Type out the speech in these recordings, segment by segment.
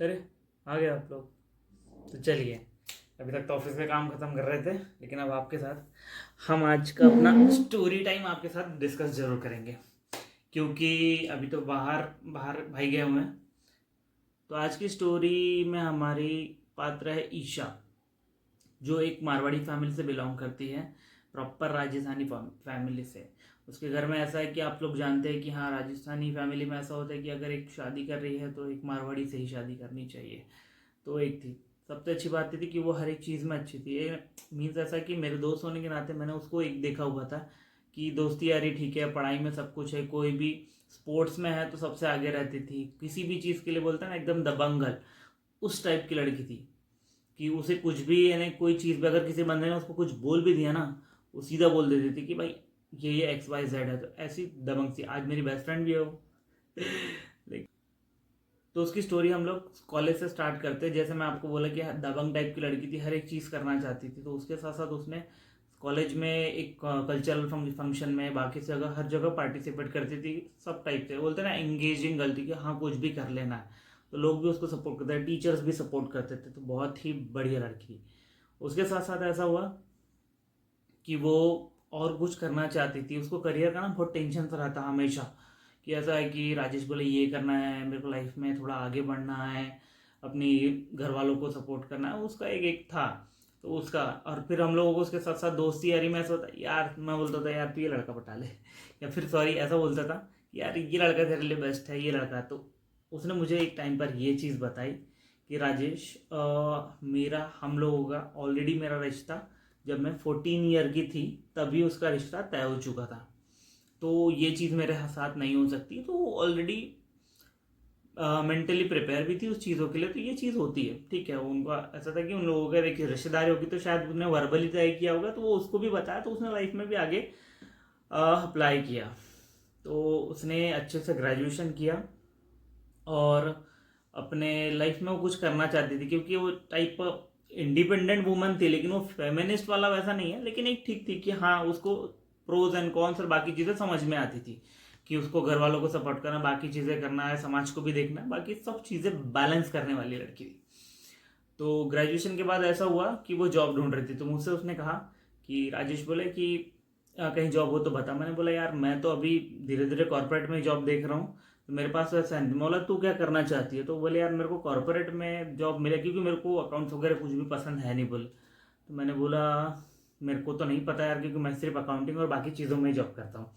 अरे आ गए आप लोग। तो चलिए, अभी तक तो ऑफिस में काम खत्म कर रहे थे, लेकिन अब आपके साथ हम आज का अपना स्टोरी टाइम आपके साथ डिस्कस जरूर करेंगे, क्योंकि अभी तो बाहर बाहर भाई गए हुए हैं। तो आज की स्टोरी में हमारी पात्र है ईशा, जो एक मारवाड़ी फैमिली से बिलोंग करती है, प्रॉपर राजस्थानी फैमिली से। उसके घर में ऐसा है कि आप लोग जानते हैं कि हाँ, राजस्थानी फैमिली में ऐसा होता है कि अगर एक शादी कर रही है तो एक मारवाड़ी से ही शादी करनी चाहिए। तो एक थी, सबसे अच्छी बात ये थी कि वो हर एक चीज़ में अच्छी थी। ये मीन्स ऐसा कि मेरे दोस्त होने के नाते मैंने उसको एक देखा हुआ था कि दोस्ती यारी ठीक है, पढ़ाई में सब कुछ है, कोई भी स्पोर्ट्स में है तो सबसे आगे रहती थी, किसी भी चीज़ के लिए बोलता है ना एकदम दबंगल, उस टाइप की लड़की थी कि उसे कुछ भी यानी कोई चीज़ भी अगर किसी बंदे ने उसको कुछ बोल भी दिया ना, वो सीधा बोल देती थी कि भाई ये एक्स वाई जेड है। तो ऐसी दबंग थी, आज मेरी बेस्ट फ्रेंड भी है वो। तो उसकी स्टोरी हम लोग कॉलेज से स्टार्ट करते हैं। जैसे मैं आपको बोला कि दबंग टाइप की लड़की थी, हर एक चीज़ करना चाहती थी। तो उसके साथ साथ उसने कॉलेज में एक कल्चरल फंक्शन में बाकी जगह हर जगह पार्टिसिपेट करती थी। सब टाइप से बोलते हैं ना एंगेजिंग गर्ल थी कि हाँ कुछ भी कर लेना है। तो लोग भी उसको सपोर्ट करते थे, टीचर्स भी सपोर्ट करते थे। तो बहुत ही बढ़िया लड़की। उसके साथ साथ ऐसा हुआ कि वो और कुछ करना चाहती थी। उसको करियर का ना बहुत टेंशन सा रहता हमेशा, कि ऐसा है कि राजेश बोले ये करना है, मेरे को लाइफ में थोड़ा आगे बढ़ना है, अपनी घर वालों को सपोर्ट करना है। उसका एक एक था तो उसका। और फिर हम लोगों को उसके साथ साथ दोस्ती यारी में ऐसा होता यार, मैं बोलता था यार तू ये लड़का पटा ले, या फिर सॉरी ऐसा बोलता था यार ये लड़का तेरे लिए बेस्ट है, ये लड़का। तो उसने मुझे एक टाइम पर ये चीज़ बताई कि राजेश, मेरा हम लोगों का ऑलरेडी मेरा रिश्ता जब मैं 14 ईयर की थी तभी उसका रिश्ता तय हो चुका था। तो ये चीज़ मेरे साथ नहीं हो सकती। तो ऑलरेडी मेंटली प्रिपेयर भी थी उस चीज़ों के लिए। तो ये चीज़ होती है, ठीक है। उनका ऐसा था कि उन लोगों का एक रिश्तेदारी होगी तो शायद उसने वर्बली तय किया होगा, तो वो उसको भी बताया। तो उसने लाइफ में भी आगे अप्लाई किया। तो उसने अच्छे से ग्रेजुएशन किया और अपने लाइफ में वो कुछ करना चाहती थी, क्योंकि वो टाइप इंडिपेंडेंट वुमन थी। लेकिन वो फेमिनिस्ट वाला वैसा नहीं है, लेकिन एक ठीक थी कि हाँ उसको प्रोज एंड कॉन्स और बाकी चीज़ें समझ में आती थी कि उसको घर वालों को सपोर्ट करना, बाकी चीज़ें करना है, समाज को भी देखना है, बाकी सब चीज़ें बैलेंस करने वाली लड़की थी। तो ग्रेजुएशन के बाद ऐसा हुआ कि वो जॉब ढूंढ रही थी। तो मुझसे उसने कहा कि राजेश बोले कि कहीं जॉब हो तो बता। मैंने बोला यार मैं तो अभी धीरे धीरे कॉर्पोरेट में जॉब देख रहा हूँ, तो मेरे पास वैसा है। बोला तू क्या करना चाहती है? तो बोले यार मेरे को कॉर्पोरेट में जॉब मिले, क्योंकि मेरे को अकाउंट्स वगैरह कुछ भी पसंद है नहीं। बोले तो मैंने बोला मेरे को तो नहीं पता यार, क्योंकि मैं सिर्फ अकाउंटिंग और बाकी चीज़ों में जॉब करता हूँ,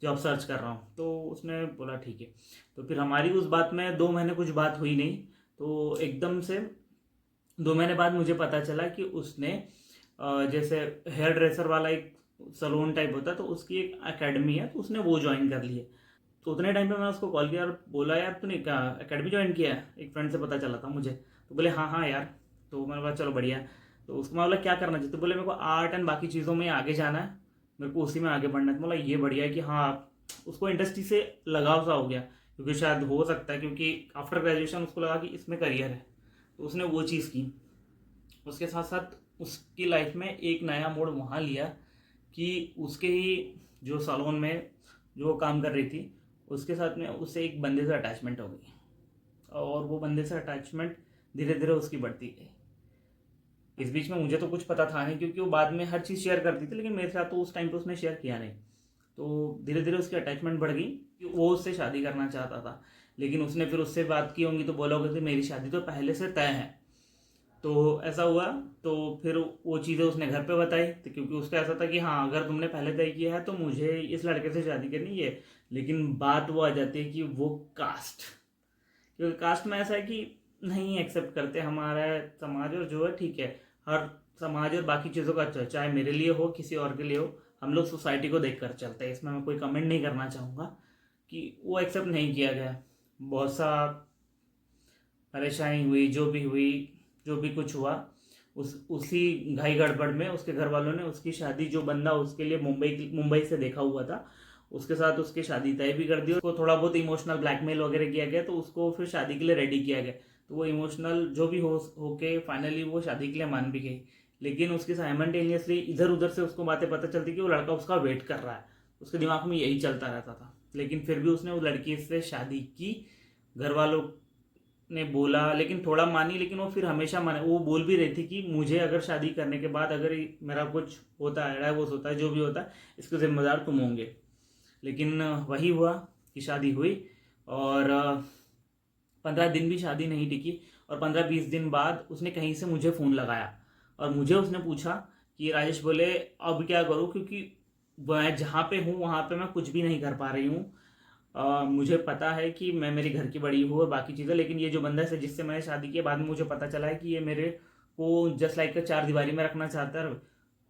जॉब सर्च कर रहा हूँ। तो उसने बोला ठीक है। तो फिर हमारी उस बात में 2 महीने कुछ बात हुई नहीं। तो एकदम से 2 महीने बाद मुझे पता चला कि उसने जैसे हेयर ड्रेसर वाला एक सलून टाइप होता है, तो उसकी एक एकेडमी है, तो उसने वो ज्वाइन कर ली है। तो उतने टाइम पे मैंने उसको कॉल किया और बोला यार तूने क्या एकेडमी ज्वाइन किया है? एक फ्रेंड से पता चला था मुझे। तो बोले हाँ हाँ यार। तो मैंने बोला चलो बढ़िया है। तो उसको मैं बोला क्या करना चाहिए? तो बोले मेरे को आर्ट एंड बाकी चीज़ों में आगे जाना है, मेरे को उसी में आगे बढ़ना है। तो बोला ये बढ़िया है कि हाँ उसको इंडस्ट्री से लगाव सा हो गया, क्योंकि शायद हो सकता है, क्योंकि आफ्टर ग्रेजुएशन उसको लगा कि इसमें करियर है। तो उसने वो चीज़ की। उसके साथ साथ उसकी लाइफ में एक नया मोड़ वहाँ लिया कि उसके ही जो सैलून में जो वो काम कर रही थी, उसके साथ में उससे एक बंदे से अटैचमेंट हो गई। और वो बंदे से अटैचमेंट धीरे धीरे उसकी बढ़ती गई। इस बीच में मुझे तो कुछ पता था नहीं, क्योंकि वो बाद में हर चीज़ शेयर करती थी, लेकिन मेरे साथ तो उस टाइम पे उसने शेयर किया नहीं। तो धीरे धीरे उसकी अटैचमेंट बढ़ गई कि वो उससे शादी करना चाहता था। लेकिन उसने फिर उससे बात की होंगी तो बोला होगा कि मेरी शादी तो पहले से तय है। तो ऐसा हुआ। तो फिर वो चीज़ें उसने घर पे बताई, तो क्योंकि उसका ऐसा था कि हाँ अगर तुमने पहले तय किया है तो मुझे इस लड़के से शादी करनी है। लेकिन बात वो आ जाती है कि वो कास्ट, क्योंकि कास्ट में ऐसा है कि नहीं एक्सेप्ट करते हमारा समाज। और जो है ठीक है, हर समाज और बाकी चीज़ों का अच्छा है, चाहे मेरे लिए हो किसी और के लिए हो, हम लोग सोसाइटी को देख कर चलते हैं। इसमें मैं कोई कमेंट नहीं करना चाहूँगा कि वो एक्सेप्ट नहीं किया गया। बहुत सा परेशानी हुई, जो भी हुई, जो भी कुछ हुआ, उसी घाई गड़बड़ में उसके घर वालों ने उसकी शादी, जो बंदा उसके लिए मुंबई से देखा हुआ था, उसके साथ उसकी शादी तय भी कर दी। उसको थोड़ा बहुत इमोशनल ब्लैकमेल वगैरह किया गया, तो उसको फिर शादी के लिए रेडी किया गया। तो वो इमोशनल जो भी होके फाइनली वो शादी के लिए मान भी गई। लेकिन उसकी साइमल्टेनियसली इधर उधर से उसको बातें पता चलती कि वो लड़का उसका वेट कर रहा है। उसके दिमाग में यही चलता रहता था। लेकिन फिर भी उसने उस लड़की से शादी की। घर वालों ने बोला, लेकिन थोड़ा मानी, लेकिन वो फिर हमेशा माने, वो बोल भी रही थी कि मुझे अगर शादी करने के बाद अगर मेरा कुछ होता है, डाइवोर्स होता है, जो भी होता है, इसके जिम्मेदार तुम होंगे। लेकिन वही हुआ कि शादी हुई, और 15 दिन भी शादी नहीं टिकी, और 15-20 दिन बाद उसने कहीं से मुझे फ़ोन लगाया, और मुझे उसने पूछा कि राजेश बोले अब क्या करूँ, क्योंकि मैं जहाँ पे हूँ वहाँ पे मैं कुछ भी नहीं कर पा रही हूँ। मुझे पता है कि मैं मेरे घर की बड़ी हूँ और बाकी चीज़ें, लेकिन ये जो बंदा है जिससे मैंने शादी की, बाद में मुझे पता चला है कि ये मेरे को जस्ट लाइक चार दीवारी में रखना चाहता है।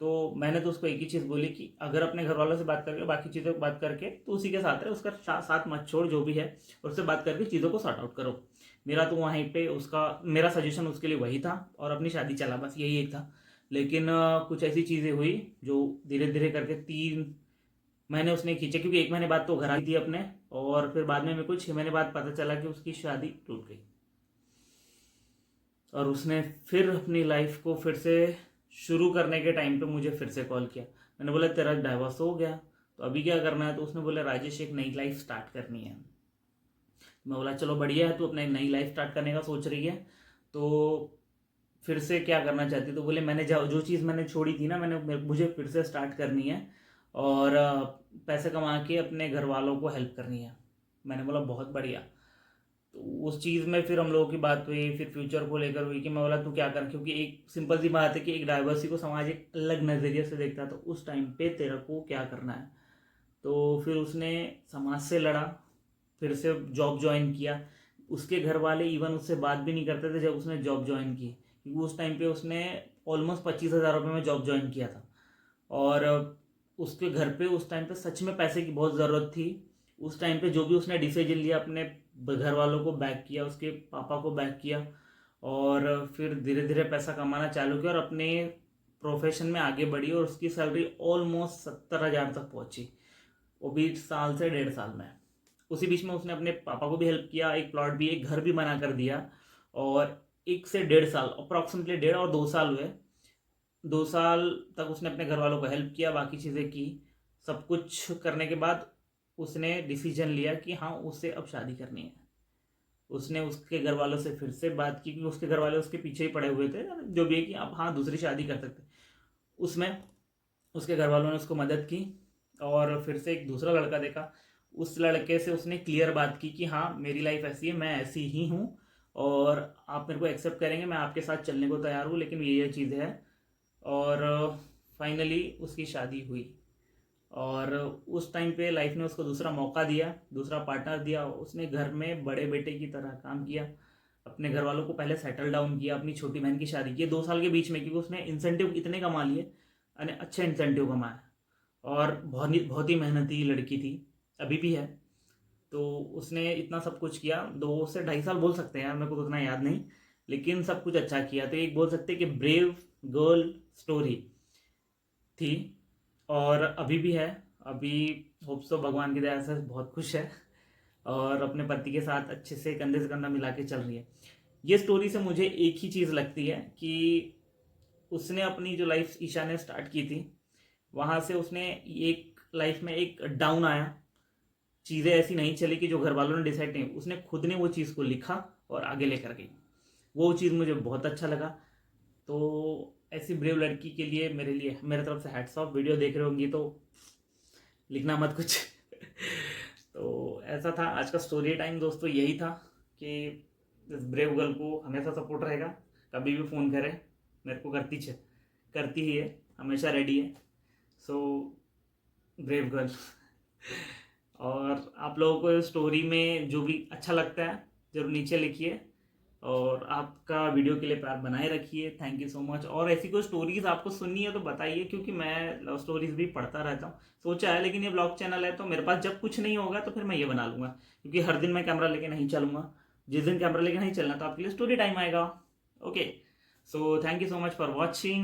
तो मैंने तो उसको एक ही चीज़ बोली कि अगर अपने घर वालों से बात करके, बाकी चीज़ों को बात करके, तो उसी के साथ रहे, उसका साथ मत छोड़, जो भी है उससे बात करके चीज़ों को सॉर्ट आउट करो। मेरा तो वहीं पे उसका मेरा सजेशन उसके लिए वही था, और अपनी शादी चला, बस यही एक था। लेकिन कुछ ऐसी चीज़ें हुई जो धीरे धीरे करके 3 महीने उसने खींचे, क्योंकि 1 महीने बाद तो घर आई थी अपने, और फिर बाद में मेरे को 6 महीने बाद पता चला कि उसकी शादी टूट गई, और उसने फिर अपनी लाइफ को फिर से शुरू करने के टाइम पे मुझे फिर से कॉल किया। मैंने बोला तेरा डाइवोर्स हो गया तो अभी क्या करना है, तो उसने बोला राजेश एक नई लाइफ स्टार्ट करनी है। मैं बोला चलो बढ़िया है, तू अपने नई लाइफ स्टार्ट करने का सोच रही है, तो फिर से क्या करना चाहती है? तो बोले मैंने जो चीज़ मैंने छोड़ी थी ना, मुझे फिर से स्टार्ट करनी है, और पैसे कमा के अपने घर वालों को हेल्प करनी है। मैंने बोला बहुत बढ़िया। तो उस चीज़ में फिर हम लोगों की बात हुई, फिर फ्यूचर को लेकर हुई कि मैं बोला तू क्या कर, क्योंकि एक सिंपल सी बात है कि एक डाइवर्सिटी को समाज एक अलग नज़रिए से देखता है, तो उस टाइम पे तेरे को क्या करना है। तो फिर उसने समाज से लड़ा, फिर से जॉब ज्वाइन किया। उसके घर वाले इवन उससे बात भी नहीं करते थे जब उसने जॉब ज्वाइन की, क्योंकि उस टाइम पे उसने ऑलमोस्ट 25,000 रुपये में जॉब ज्वाइन किया था, और उसके घर पे उस टाइम पे सच में पैसे की बहुत ज़रूरत थी। उस टाइम पे जो भी उसने डिसीजन लिया, अपने घर वालों को बैक किया, उसके पापा को बैक किया, और फिर धीरे धीरे पैसा कमाना चालू किया, और अपने प्रोफेशन में आगे बढ़ी, और उसकी सैलरी ऑलमोस्ट 70,000 तक पहुंची, वो भी साल से 1.5 साल में। उसी बीच में उसने अपने पापा को भी हेल्प किया, एक प्लॉट भी, एक घर भी बना कर दिया, और 1 से 1.5 साल, अप्रॉक्सीमेटली 1.5 और 2 साल हुए, 2 साल तक उसने अपने घर वालों को हेल्प किया, बाकी चीज़ें की। सब कुछ करने के बाद उसने डिसीजन लिया कि हाँ उससे अब शादी करनी है। उसने उसके घर वालों से फिर से बात की, क्योंकि उसके घर वाले उसके पीछे ही पड़े हुए थे, जो भी है कि अब हाँ दूसरी शादी कर सकते। उसमें उसके घर वालों ने उसको मदद की, और फिर से एक दूसरा लड़का देखा। उस लड़के से उसने क्लियर बात की कि हाँ मेरी लाइफ ऐसी है, मैं ऐसी ही हूँ, और आप मेरे को एक्सेप्ट करेंगे, मैं आपके साथ चलने को तैयार हूँ, लेकिन ये चीज़ है। और फाइनली उसकी शादी हुई, और उस टाइम पे लाइफ ने उसको दूसरा मौका दिया, दूसरा पार्टनर दिया। उसने घर में बड़े बेटे की तरह काम किया, अपने घर वालों को पहले सेटल डाउन किया, अपनी छोटी बहन की शादी की 2 साल के बीच में, क्योंकि उसने इंसेंटिव इतने कमा लिए, यानी अच्छे इंसेंटिव कमाए, और बहुत ही मेहनती लड़की थी, अभी भी है। तो उसने इतना सब कुछ किया, 2 से 2.5 साल बोल सकते हैं यार, मेरे को तो उतना याद नहीं, लेकिन सब कुछ अच्छा किया। तो एक बोल सकते हैं कि ब्रेव गर्ल स्टोरी थी, और अभी भी है। अभी होप सो भगवान की दया से बहुत खुश है, और अपने पति के साथ अच्छे से कंधे से कंधा मिला के चल रही है। ये स्टोरी से मुझे एक ही चीज़ लगती है कि उसने अपनी जो लाइफ ईशा ने स्टार्ट की थी, वहाँ से उसने एक लाइफ में एक डाउन आया, चीज़ें ऐसी नहीं चली कि जो घर वालों ने डिसाइड नहीं, उसने खुद ने वो चीज़ को लिखा और आगे लेकर गई। वो चीज़ मुझे बहुत अच्छा लगा। तो ऐसी ब्रेव लड़की के लिए मेरे तरफ से हैट्स ऑफ। वीडियो देख रहे होंगी तो लिखना मत कुछ। तो ऐसा था आज का स्टोरी टाइम दोस्तों, यही था कि इस ब्रेव गर्ल को हमेशा सपोर्ट रहेगा, कभी भी फ़ोन करे, मेरे को करती ही है, हमेशा रेडी है। So brave girl. और आप लोगों को स्टोरी में जो भी अच्छा लगता है ज़रूर नीचे लिखिए, और आपका वीडियो के लिए प्यार बनाए रखिए। Thank you so much. और ऐसी कोई स्टोरीज़ आपको सुननी है तो बताइए, क्योंकि मैं लव स्टोरीज़ भी पढ़ता रहता हूँ, सोचा है, लेकिन ये ब्लॉग चैनल है तो मेरे पास जब कुछ नहीं होगा तो फिर मैं ये बना लूँगा, क्योंकि हर दिन मैं कैमरा लेके नहीं चलूँगा। जिस दिन कैमरा लेके नहीं चलना तो आपके लिए स्टोरी टाइम आएगा। Okay, so thank you so much for watching.